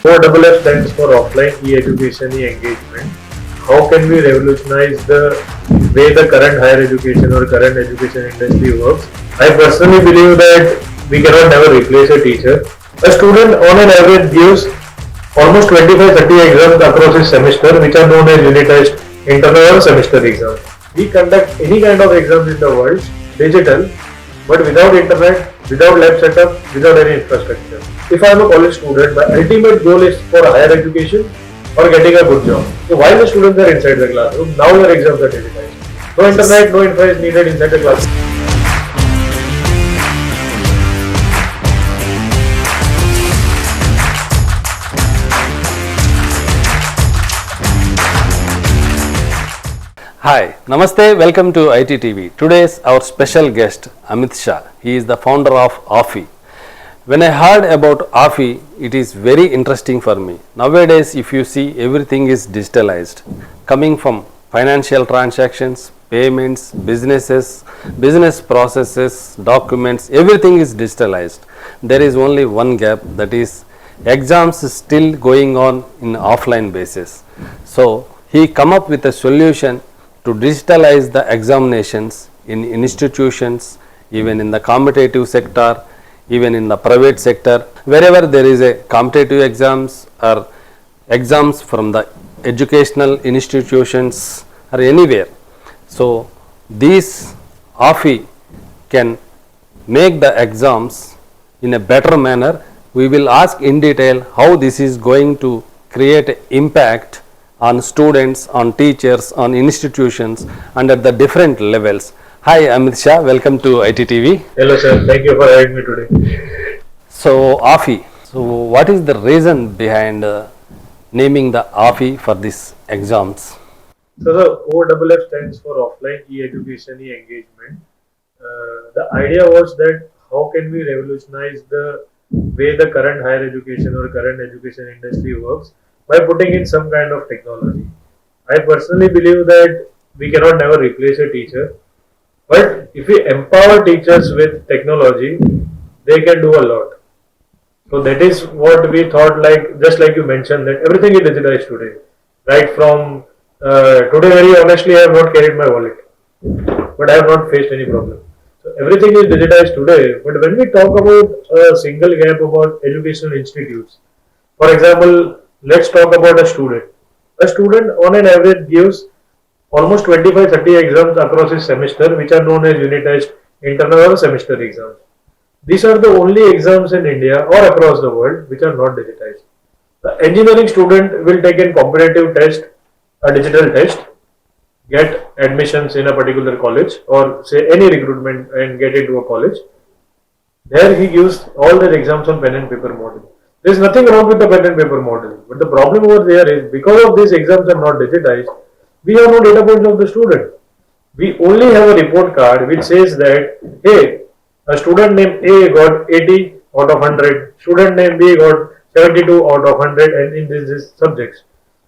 OFF stands for offline e-education, e-engagement. How can we revolutionize the way the current higher education or current education industry works? I personally believe that we cannot never replace a teacher. A student on an average gives almost 25-30 exams across his semester, which are known as unit test, internal or semester exams. We conduct any kind of exams in the world, digital, but without internet, without lab setup, without any infrastructure. If I am a college student, my ultimate goal is for higher education or getting a good job. So while the students are inside the classroom, now your exams are digitized. No internet, no infra is needed inside the classroom. Hi, Namaste, welcome to ITTV. Today's our special guest Amit Shah. He is the founder of Offee. When I heard about Offee, it is very interesting for me. Nowadays, if you see, everything is digitalized. Coming from financial transactions, payments, business processes, documents, everything is digitalized. There is only one gap, that is exams is still going on in offline basis. So, he come up with a solution to digitalize the examinations in institutions, even in the competitive sector, even in the private sector, wherever there is a competitive exams or exams from the educational institutions or anywhere. So, these Offee can make the exams in a better manner. We will ask in detail how this is going to create impact on students, on teachers, on institutions and at the different levels. Hi Amit Shah, welcome to ITTV. Hello sir, thank you for having me today. So Offee, so what is the reason behind naming the Offee for these exams? So the OFF stands for offline e-education, e-engagement. The idea was that how can we revolutionize the way the current higher education or current education industry works by putting in some kind of technology. I personally believe that we cannot never replace a teacher, but if we empower teachers with technology, they can do a lot. So that is what we thought, like just like you mentioned, that everything is digitized today. Right from today, very honestly, I have not carried my wallet, but I have not faced any problem. So everything is digitized today. But when we talk about a single gap about educational institutes, for example, let's talk about a student. A student on an average gives almost 25-30 exams across his semester, which are known as unit test, internal or semester exams. These are the only exams in India or across the world which are not digitized. The engineering student will take a competitive test, a digital test, get admissions in a particular college or say any recruitment and get into a college. There he gives all the exams on pen and paper model. There is nothing wrong with the pen and paper model, but the problem over there is because of these exams are not digitized, we have no data points of the student. We only have a report card which says that, hey, a student named A got 80 out of 100, student named B got 72 out of 100 and in these subjects.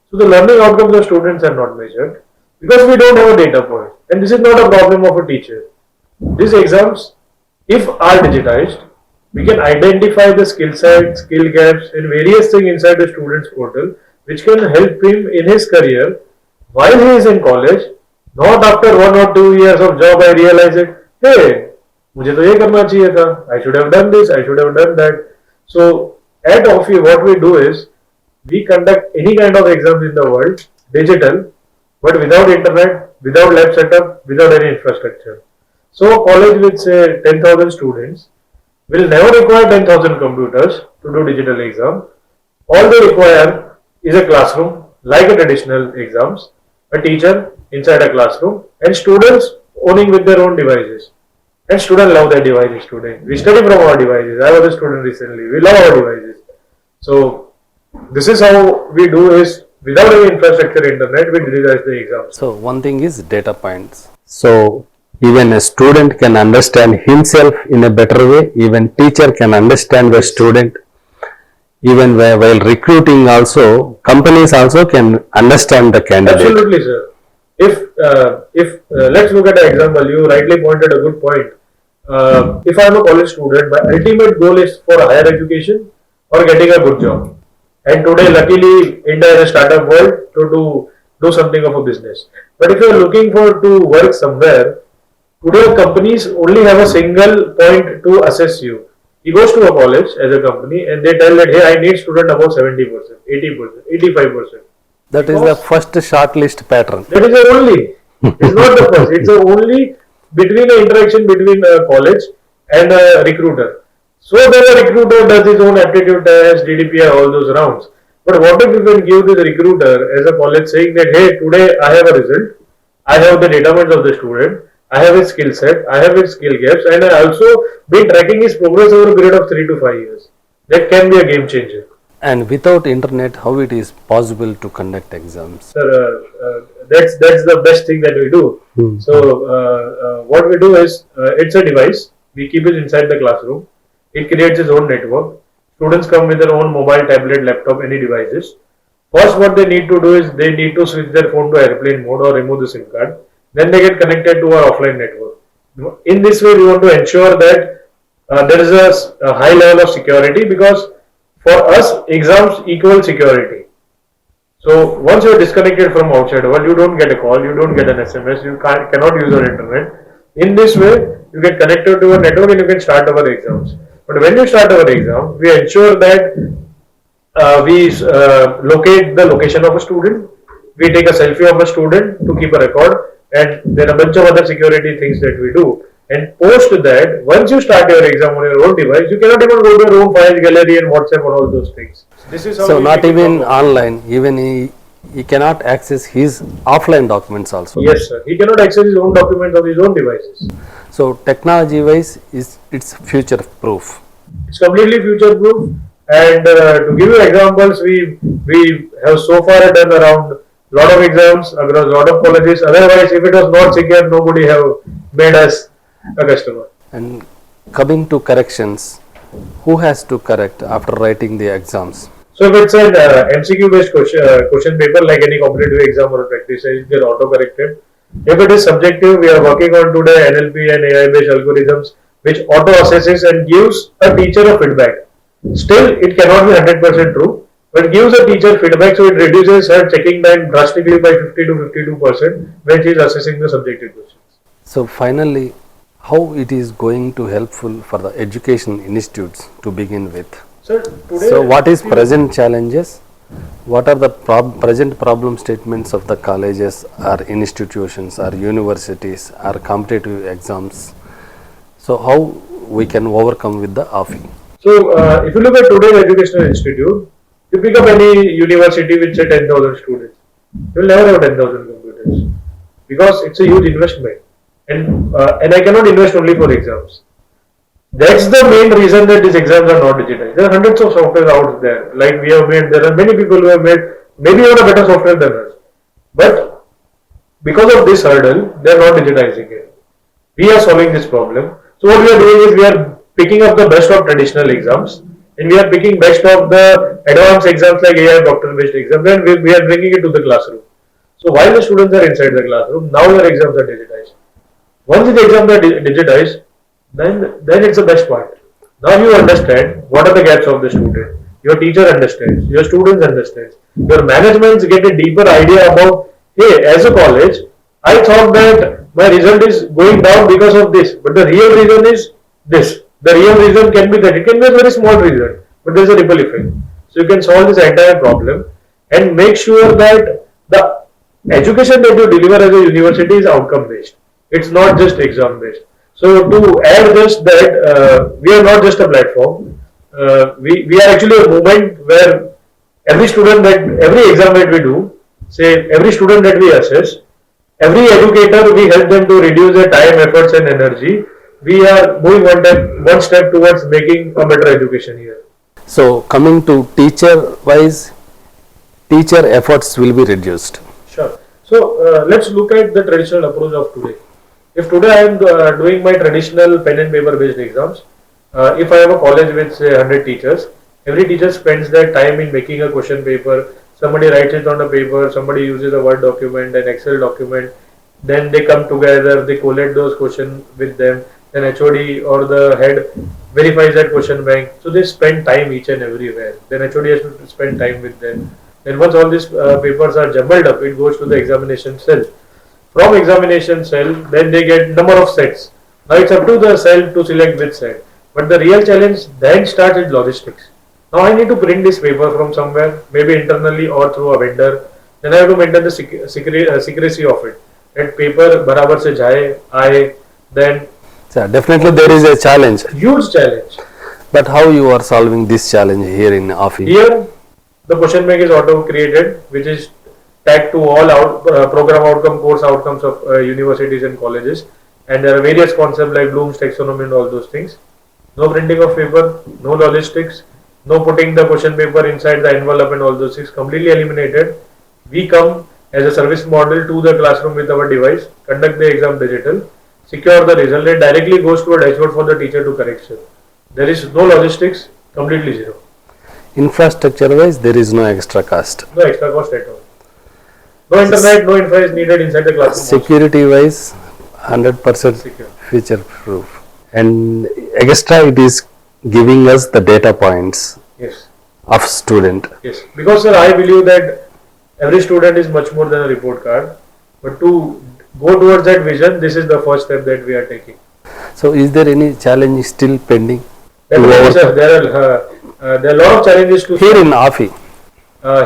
So the learning outcomes of students are not measured because we don't have a data point. And this is not a problem of a teacher. These exams, if are digitized, we can identify the skill set, skill gaps and various things inside the student's portal which can help him in his career while he is in college. Not after 1 or 2 years of job I realize it, hey, मुझे तो ये करना चाहिए था, I should have done this, I should have done that. So at Offee what we do is we conduct any kind of exams in the world, digital, but without internet, without lab setup, without any infrastructure. So a college with say 10,000 students will never require 10,000 computers to do digital exam. All they require is a classroom like a traditional exams, a teacher inside a classroom and students owning with their own devices. And students love their devices today. We study from our devices. I was a student recently. We love our devices. So this is how we do is without any infrastructure internet, we digitize the exams. So one thing is data points. So even a student can understand himself in a better way. Even teacher can understand the student. Even while recruiting also, companies also can understand the candidate. Absolutely, sir. If let's look at an example, you rightly pointed a good point. If I am a college student, my ultimate goal is for higher education or getting a good job. And today, luckily, India is a startup world to do something of a business. But if you are looking for to work somewhere, today companies only have a single point to assess you. He goes to a college as a company and they tell that, hey, I need student above 70%, 80%, 85%. That is the Because first shortlist pattern. that is the only. It's not the first. It's the only between the interaction between a college and a recruiter. So then a recruiter does his own aptitude test, DDPI, all those rounds. But what if you can give this recruiter as a college saying that, hey, today I have a result, I have the data points of the student, I have his skill set, I have his skill gaps, and I also been tracking his progress over a period of 3 to 5 years. That can be a game changer. And without internet, how it is possible to conduct exams? Sir, that's the best thing that we do. So what we do is it's a device. We keep it inside the classroom. It creates its own network. Students come with their own mobile, tablet, laptop, any devices. First, what they need to do is they need to switch their phone to airplane mode or remove the SIM card. Then they get connected to our offline network. In this way, we want to ensure that there is a high level of security because for us, exams equal security. So once you are disconnected from outside world, you don't get a call, you don't get an SMS, you cannot use your internet. In this way, you get connected to a network and you can start our exams. But when you start our exam, we ensure that we locate the location of a student, we take a selfie of a student to keep a record, and then a bunch of other security things that we do. And post that, once you start your exam on your own device, you cannot even go to your own files gallery and WhatsApp and all those things. This is how So we not make it even work. online, even he cannot access his offline documents also. Yes, sir. He cannot access his own documents on his own devices. So technology wise, it's future proof. It's completely future proof. And to give you examples, we have so far done around lot of exams across lot of colleges. Otherwise, if it was not secure, nobody have made us a customer. And coming to corrections, who has to correct after writing the exams? So if it's an MCQ based question paper like any competitive exam or practice, it get auto corrected. If it is subjective, we are working on today NLP and AI based algorithms which auto assesses and gives a teacher a feedback. Still, it cannot be 100% true, but gives a teacher feedback, so it reduces her checking time drastically by 50 to 52% when she is assessing the subjective questions. So finally, how it is going to helpful for the education institutes to begin with? So today, So what is present challenges? What are the present problem statements of the colleges or institutions or universities or competitive exams? So how we can overcome with the Offee? So if you look at today's educational institute, you pick up any university with say 10,000 students, you will never have 10,000 computers because it's a huge investment, and I cannot invest only for exams. That's the main reason that these exams are not digitized. There are hundreds of software out there, like we have made. There are many people who have made maybe even a better software than us, but because of this hurdle, they are not digitizing it. We are solving this problem. So what we are doing is we are picking up the best of traditional exams and we are picking best of the advanced exams like AI doctor based exams and we are bringing it to the classroom. So while the students are inside the classroom, now your exams are digitized. Once the exams are digitized, then it's the best part. Now you understand what are the gaps of the student. Your teacher understands, your students understands, your managements get a deeper idea about, hey, as a college, I thought that my result is going down because of this, but the real reason is this. The real reason can be that it can be a very small reason, but there is a ripple effect. So you can solve this entire problem and make sure that the education that you deliver as a university is outcome based. It's not just exam based. So to add just that, we are not just a platform. We are actually a movement where every student that every exam that we do, say every student that we assess, every educator we help them to reduce their time, efforts, and energy. We are moving one step towards making a better education here. So coming to teacher wise, teacher efforts will be reduced. Sure. So let's look at the traditional approach of today. If today I am doing my traditional pen and paper based exams, if I have a college with say 100 teachers, every teacher spends their time in making a question paper. Somebody writes it on a paper, somebody uses a Word document, an Excel document, then they come together, they collate those questions with them, then HOD or the head verifies that question bank. So they spend time each and everywhere. Then HOD has to spend time with them. Then once all these papers are jumbled up, it goes to the examination cell. From examination cell, then they get number of sets. Now it's up to the cell to select which set. But the real challenge then starts with logistics. Now I need to print this paper from somewhere, maybe internally or through a vendor. Then I have to maintain the secrecy of it. That paper barabar se jaye, I then So definitely there is a challenge. huge challenge. But how you are solving this challenge here in Offee? Here the question bank is auto created, which is tagged to all program outcome, course outcomes of universities and colleges. And there are various concepts like Bloom's taxonomy and all those things. No printing of paper, no logistics, no putting the question paper inside the envelope and all those things, completely eliminated. We come as a service model to the classroom with our device, conduct the exam digital, secure the result, and directly goes to a dashboard for the teacher to correction. There is no logistics, completely zero. Infrastructure wise, there is no extra cost. No extra cost at all. No internet, no infra is needed inside the classroom. Security wise, 100% Secure. future proof. And extra, it is giving us the data points Yes. of student. Yes. Because sir, I believe that every student is much more than a report card. But to go towards that vision, this is the first step that we are taking. So is there any challenge still pending? Definitely, sir, there are a lot of challenges to Here in Offee,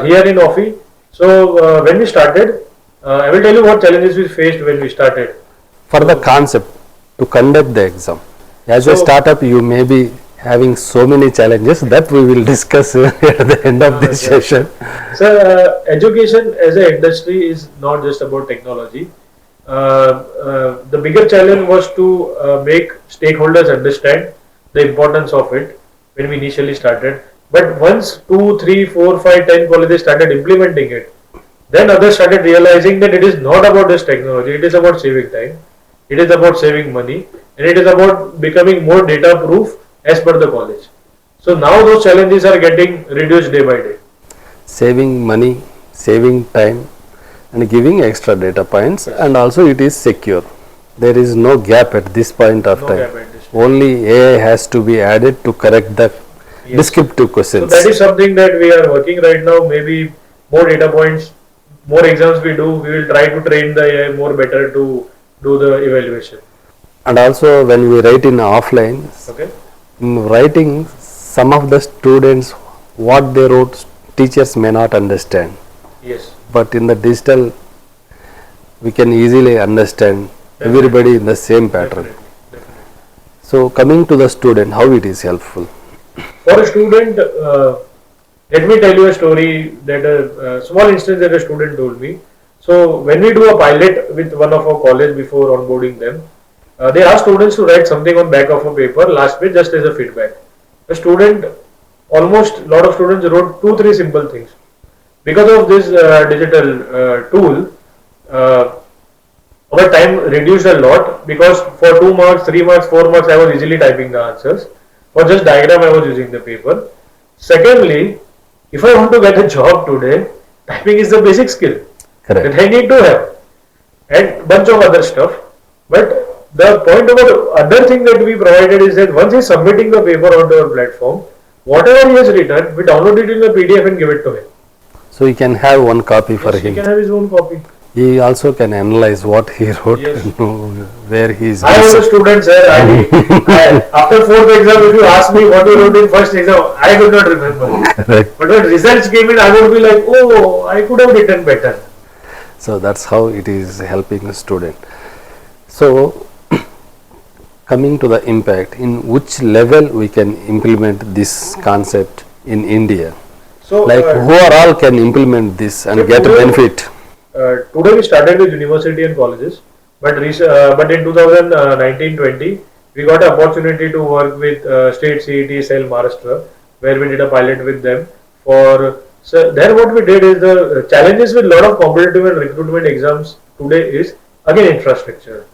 here in Offee. So when we started, I will tell you what challenges we faced when we started. for the concept to conduct the exam. As a So- startup, you may be having so many challenges that we will discuss at the end of this yeah. session. So education as an industry is not just about technology. The bigger challenge was to make stakeholders understand the importance of it when we initially started. But once 2, 3, 4, 5, 10 colleges started implementing it, then others started realizing that it is not about this technology, it is about saving time, it is about saving money, and it is about becoming more data proof as per the college. So now those challenges are getting reduced day by day. Saving money, saving time, and giving extra data points, and also it is secure. There is no gap at this point of No time. gap at this time. Only AI has to be added to correct the Yes. descriptive So questions. that is something that we are working right now. Maybe more data points, more exams we do, we will try to train the AI more better to do the evaluation. And also when we write in offline, Okay. in writing, some of the students, what they wrote, teachers may not understand. Yes. But in the digital, we can easily understand everybody in the same pattern. Definitely. Definitely. So coming to the student, how it is helpful? For a student, let me tell you a story that a small instance that a student told me. So when we do a pilot with one of our college before onboarding them, they ask students to write something on back of a paper last page just as a feedback. A student, almost lot of students wrote 2, 3 simple things. Because of this digital tool, our time reduced a lot because for 2 marks, 3 marks, 4 marks, I was easily typing the answers. For just diagram, I was using the paper. Secondly, if I want to get a job today, typing is the basic skill that Correct. I need to have, and bunch of other stuff. But the point about other thing that we provided is that once he's submitting the paper onto our platform, whatever he has written, we download it in a PDF and give it to him. So he can have one copy for Yes, he him. can have his own copy. He also can analyze what he wrote Yes. and know where he is. I was a student, sir. After fourth exam, if you ask me what you wrote in first exam, I could not remember. Correct. But when results came in, I would be like, oh, I could have written better. So that's how it is helping a student. So coming to the impact, in which level we can implement this concept in India? So, Like who are all can implement this and so get today- benefit? Today we started with university and colleges, but in 2019-20 we got an opportunity to work with state CET cell Maharashtra, where we did a pilot with them. So there what we did is the challenges with a lot of competitive and recruitment exams today is again infrastructure.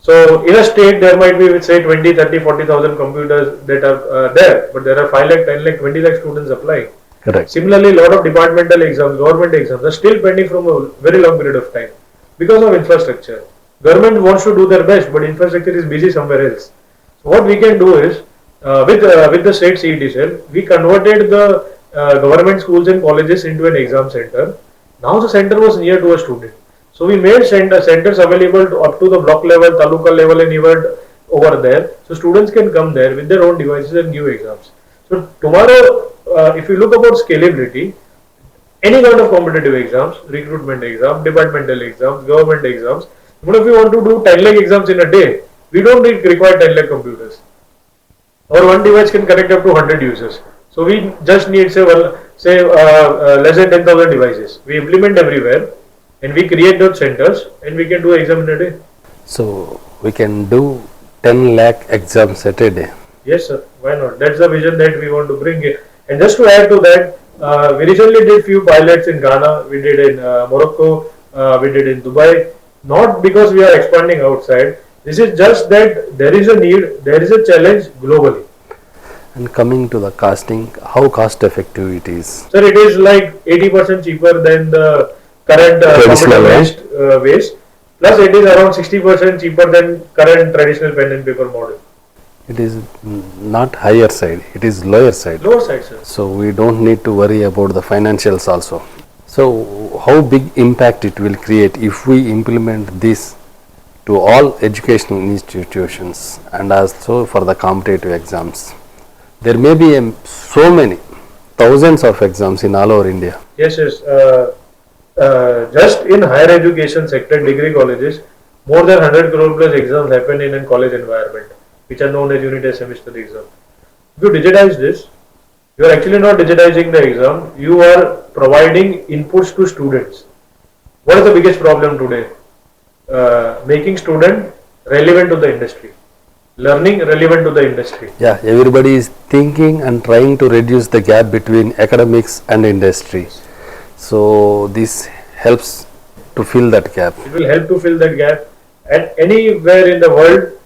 So in a state there might be with say 20, 30, 40,000 computers that are there, but there are 5 lakh, 10 lakh, 20 lakh students applying. Correct. Similarly, a lot of departmental exams, government exams are still pending from a very long period of time because of infrastructure. Government wants to do their best, but infrastructure is busy somewhere else. What we can do is, with the state CET cell, we converted the government schools and colleges into an exam center. Now the center was near to a student, so we made centers available up to the block level, taluka level, and even over there, so students can come there with their own devices and give exams. So tomorrow, if you look about scalability, any kind of competitive exams, recruitment exam, departmental exams, government exams. Even if you want to do 10 lakh exams in a day, we don't require 10 lakh computers. Our one device can connect up to 100 users. So we just need less than 10,000 devices. We implement everywhere and we create those centers and we can do exam in a day. So we can do 10 lakh exams at a day. Yes, sir. Why not? That's the vision that we want to bring in. And just to add to that, we recently did few pilots in Ghana. We did in Morocco. We did in Dubai. Not because we are expanding outside. This is just that there is a need, there is a challenge globally. And coming to the costing, how cost effective it is? Sir, it is like 80% cheaper than the current Traditional waste. Plus, it is around 60% cheaper than current traditional pen and paper model. It is not higher side, it is lower side. Lower side, sir. So we don't need to worry about the financials also. So how big impact it will create if we implement this to all educational institutions and also for the competitive exams? There may be so many thousands of exams in all over India. Yes, yes. Just in higher education sector, degree colleges, more than 100 crore plus exams happen in a college environment, which are known as unit test semester exam. If you digitize this, you are actually not digitizing the exam, you are providing inputs to students. What is the biggest problem today? Making student relevant to the industry, learning relevant to the industry. Yeah, everybody is thinking and trying to reduce the gap between academics and industry. So this helps to fill that gap. It will help to fill that gap. And anywhere in the world,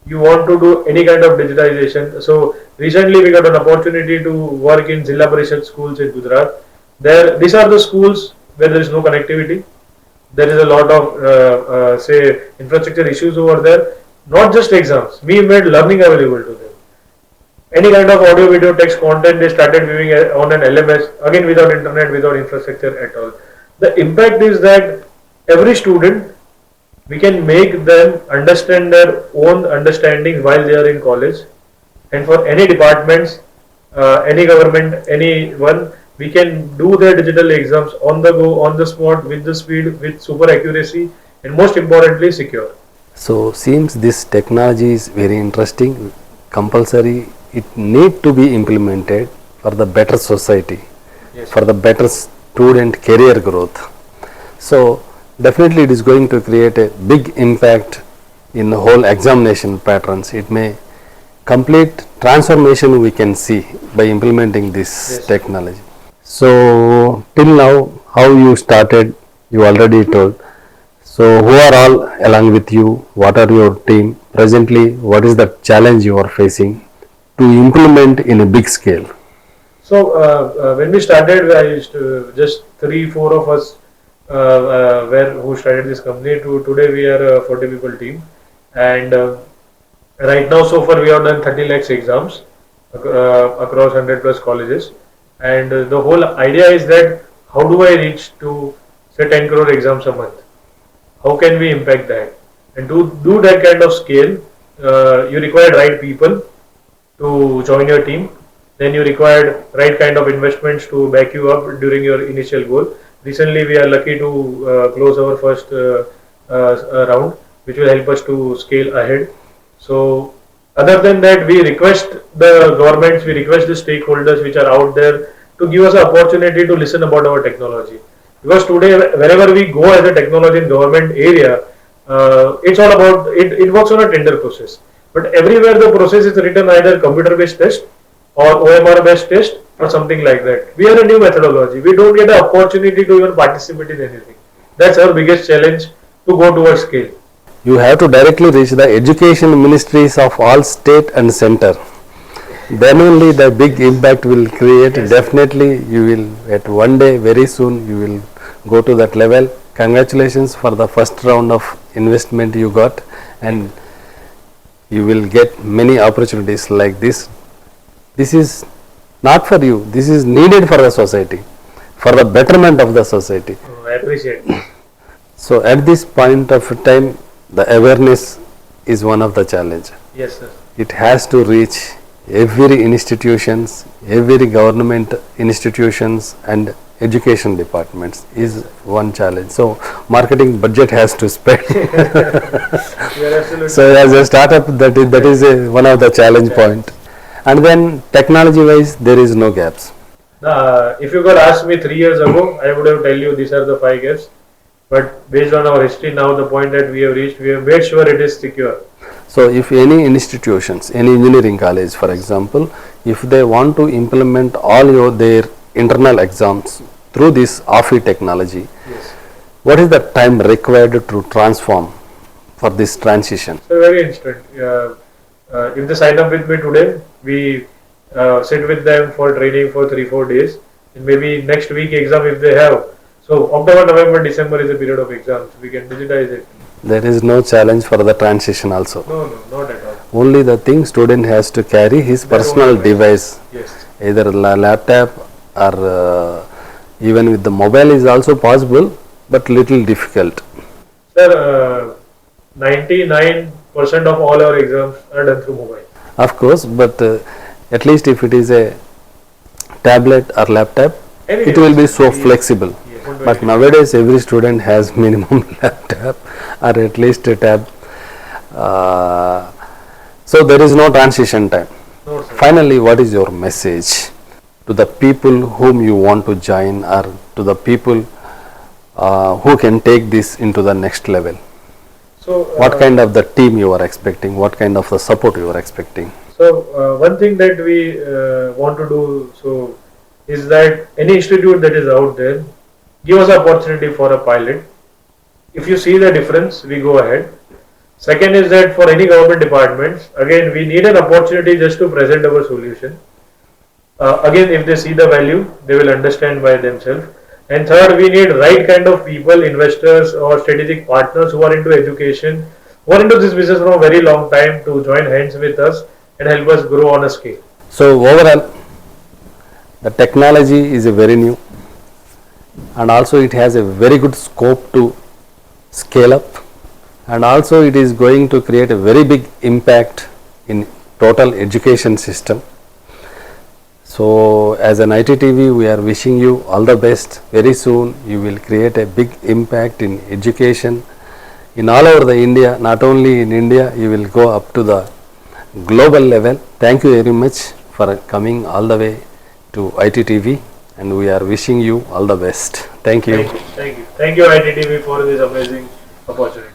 you want to do any kind of digitization. So recently we got an opportunity to work in Zilla Parishad schools in Gujarat. These are the schools where there is no connectivity. There is a lot of infrastructure issues over there. Not just exams. We made learning available to them. Any kind of audio, video, text content they started viewing on an LMS, again without internet, without infrastructure at all. The impact is that every student, we can make them understand their own understanding while they are in college. And for any departments, any government, anyone, we can do their digital exams on the go, on the spot, with the speed, with super accuracy, and most importantly, secure. So seems this technology is very interesting, compulsory, it need to be implemented for the better society, Yes. for the better student career growth. So definitely it is going to create a big impact in the whole examination patterns. It may complete transformation we can see by implementing this Yes. technology. So till now how you started, you already told. So who are all along with you? What are your team? Presently, what is the challenge you are facing to implement in a big scale? So when we started, I used to just 3-4 of us who started this company. Today we are a 40 people team, and right now so far we have done 30 lakhs exams across 100 plus colleges, and the whole idea is that how do I reach to say 10 crore exams a month? How can we impact that? And to do that kind of scale, you require right people to join your team. Then you required right kind of investments to back you up during your initial goal. Recently, we are lucky to close our first round, which will help us to scale ahead. So, other than that, we request the governments, we request the stakeholders which are out there to give us an opportunity to listen about our technology. Because today, wherever we go as a technology in government area, it's all about it works on a tender process. But everywhere the process is written either computer-based test or OMR-based test or something like that. We are a new methodology. We don't get an opportunity to even participate in anything. That's our biggest challenge to go towards scale. You have to directly reach the education ministries of all state and center. Then only the big impact will create. Yes. Definitely you will at one day very soon you will go to that level. Congratulations for the first round of investment you got, and you will get many opportunities like this. This is not for you, this is needed for the society, for the betterment of the society. I appreciate it. So at this point of time, the awareness is one of the challenge. Yes, sir. It has to reach every institutions, every government institutions and education departments is one challenge. So marketing budget has to spend. You are absolutely So as a startup, that is one of the challenge point. And then technology wise, there is no gaps. If you could ask me 3 years ago, I would have tell you these are the 5 gaps. But based on our history now, the point that we have reached, we have made sure it is secure. So if any institutions, any engineering college for example, if they want to implement all their internal exams through this Offee technology, Yes. what is the time required to transform for this transition? So very instant. If they sign up with me today, we sit with them for training for 3-4 days, and maybe next week exam if they have. So October, November, December is a period of exams. We can digitize it. There is no challenge for the transition also. No, not at all. Only the thing student has to carry his Their own personal device. device, Yes. either laptop or even with the mobile is also possible, but little difficult. Sir, 99% of all our exams are done through mobile. Of course, but at least if it is a tablet or laptop, Any it will be so device. flexible. Yes. But nowadays every student has minimum laptop or at least a tab. So there is no transition time. No, sir. Finally, what is your message to the people whom you want to join or to the people who can take this into the next level? So, What kind of the team you are expecting? What kind of the support you are expecting? So one thing that we want to do is that any institute that is out there, give us opportunity for a pilot. If you see the difference, we go ahead. Second is that for any government departments, again we need an opportunity just to present our solution. Again, if they see the value, they will understand by themselves. And third, we need right kind of people, investors or strategic partners who are into education, who are into this business for a very long time to join hands with us and help us grow on a scale. So overall, the technology is a very new and also it has a very good scope to scale up, and also it is going to create a very big impact in total education system. So as an ITTV, we are wishing you all the best. Very soon you will create a big impact in education in all over the India. Not only in India, you will go up to the global level. Thank you very much for coming all the way to ITTV, and we are wishing you all the best. Thank you. Thank you. Thank you ITTV for this amazing opportunity.